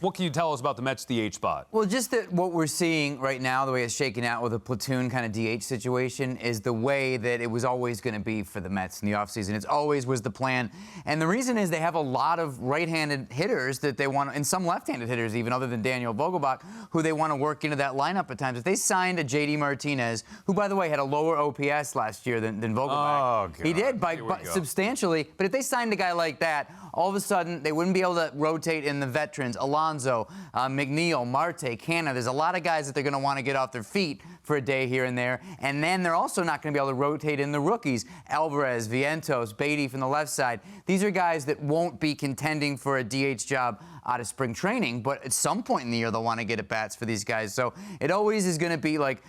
What can you tell us about the Mets DH spot? Well, just that what we're seeing right now, the way it's shaking out with a platoon kind of DH situation, is the way that it was always going to be for the Mets in the offseason. It always was the plan. And the reason is they have a lot of right-handed hitters that they want, and some left-handed hitters even, other than Daniel Vogelbach, who they want to work into that lineup at times. If they signed a J.D. Martinez, who, by the way, had a lower OPS last year than Vogelbach. Oh, God. He did, by substantially. But if they signed a guy like that, all of a sudden, they wouldn't be able to rotate in the veterans. Alonso, McNeil, Marte, Canna. There's a lot of guys that they're going to want to get off their feet for a day here and there. And then they're also not going to be able to rotate in the rookies. Alvarez, Vientos, Beatty from the left side. These are guys that won't be contending for a DH job out of spring training, but at some point in the year, they'll want to get at bats for these guys. So it always is going to be like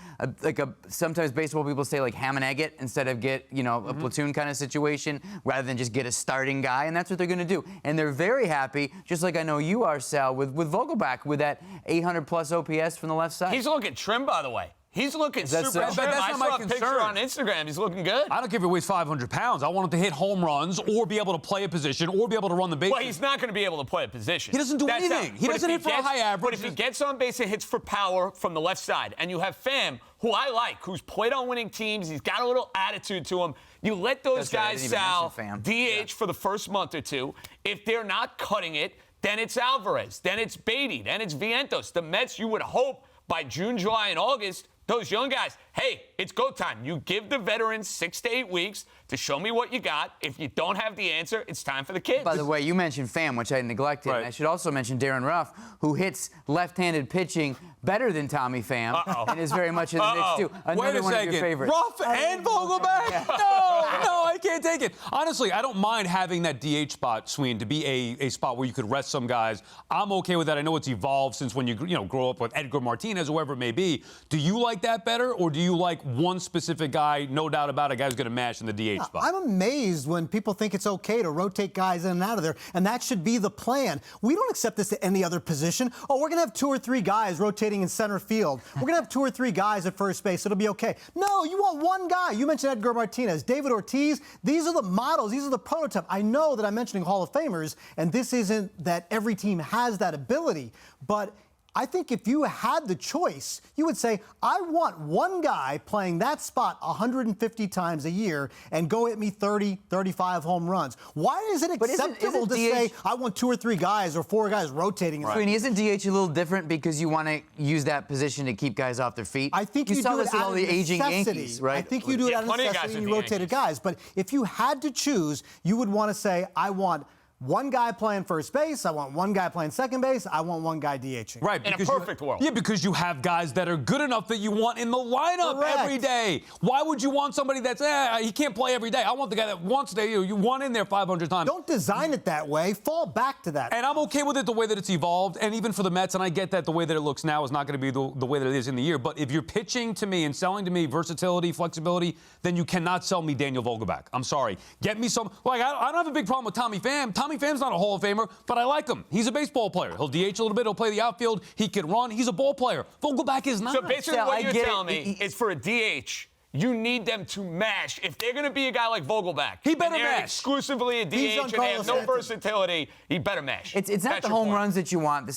sometimes baseball people say like ham and egg it instead of get, a platoon kind of situation rather than just get a starting guy. And that's what they're going to do. And they're very happy, just like I know you are, Sal, with Vogelbach with that 800-plus OPS from the left side. He's looking trim, by the way. He's looking super trim. That's I not my saw a concern. picture on Instagram. He's looking good. I don't care if he weighs 500 pounds. I want him to hit home runs or be able to play a position or be able to run the bases. Well, he's not going to be able to play a position. He doesn't do anything. He doesn't hit for a high average. But if he gets on base and hits for power from the left side, and you have Pham, who I like, who's played on winning teams, he's got a little attitude to him. You let those guys, Sal, DH for the first month or two. If they're not cutting it, then it's Alvarez, then it's Beatty, then it's Vientos. The Mets, you would hope, by June, July, and August, those young guys, hey, it's go time. You give the veterans 6 to 8 weeks to show me what you got. If you don't have the answer, it's time for the kids. By the way, you mentioned Pham, which I neglected. Right. And I should also mention Darren Ruff, who hits left-handed pitching better than Tommy Pham and is very much in the mix, too. Another one of your favorites. Ruff and Vogelbach? Yeah. No, I can't take it. Honestly, I don't mind having that DH spot, Sween, to be a spot where you could rest some guys. I'm okay with that. I know it's evolved since when you grow up with Edgar Martinez, whoever it may be. Do you like that better, or do you like one specific guy, no doubt about it, a guy who's going to mash in the DH spot? I'm amazed when people think it's okay to rotate guys in and out of there, and that should be the plan. We don't accept this at any other position. Oh, we're going to have 2 or 3 guys rotating in center field. We're going to have 2 or 3 guys at first base. It'll be okay. No, you want one guy. You mentioned Edgar Martinez, David Ortiz. These are the models. These are the prototype. I know that I'm mentioning Hall of Famers, and this isn't that every team has that ability, but I think if you had the choice, you would say, I want one guy playing that spot 150 times a year and go hit me 30, 35 home runs. Why is it acceptable to say, I want 2 or 3 guys or 4 guys rotating? Right. I mean, isn't DH a little different because you want to use that position to keep guys off their feet? I think you saw do this it with out all of the aging necessity. Yankees, right? I think you do it out of necessity and you rotated guys. But if you had to choose, you would want to say, I want one guy playing first base, I want one guy playing second base, I want one guy DHing. Right. In a perfect world. Yeah, because you have guys that are good enough that you want in the lineup every day. Why would you want somebody that's, he can't play every day? I want the guy that wants to, you want in there 500 times. Don't design it that way. Fall back to that. And I'm okay with it the way that it's evolved. And even for the Mets, and I get that the way that it looks now is not going to be the way that it is in the year. But if you're pitching to me and selling to me versatility, flexibility, then you cannot sell me Daniel Vogelbach. I'm sorry. Get me some, I don't have a big problem with Tommy Pham. Tommy Pham's not a Hall of Famer, but I like him. He's a baseball player. He'll DH a little bit. He'll play the outfield. He can run. He's a ball player. Vogelbach is not. So basically what you're telling me is for a DH, you need them to mash. If they're going to be a guy like Vogelbach, he better and they're mash. exclusively a DH and they have no versatility, he better mash. It's not the home runs that you want.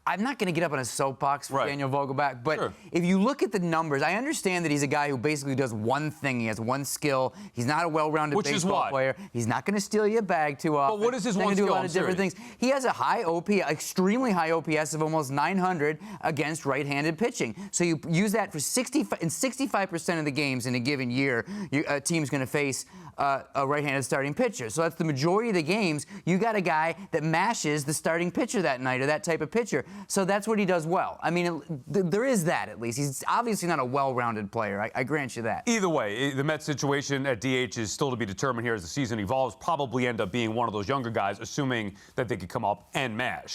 I'm not going to get up on a soapbox for Daniel Vogelbach, but if you look at the numbers, I understand that he's a guy who basically does one thing. He has one skill. He's not a well-rounded baseball player. He's not going to steal you a bag too often. But what is his one skill? skill? Do a lot of different things. He has a high extremely high OPS of almost 900 against right-handed pitching. So you use that for 65% of the games in a given year. A team's going to face a right-handed starting pitcher. So that's the majority of the games. You got a guy that mashes the starting pitcher that night, or that type of pitcher. So that's what he does well. I mean, there is that at least. He's obviously not a well-rounded player. I grant you that. Either way, the Mets situation at DH is still to be determined here as the season evolves. Probably end up being one of those younger guys, assuming that they could come up and mash.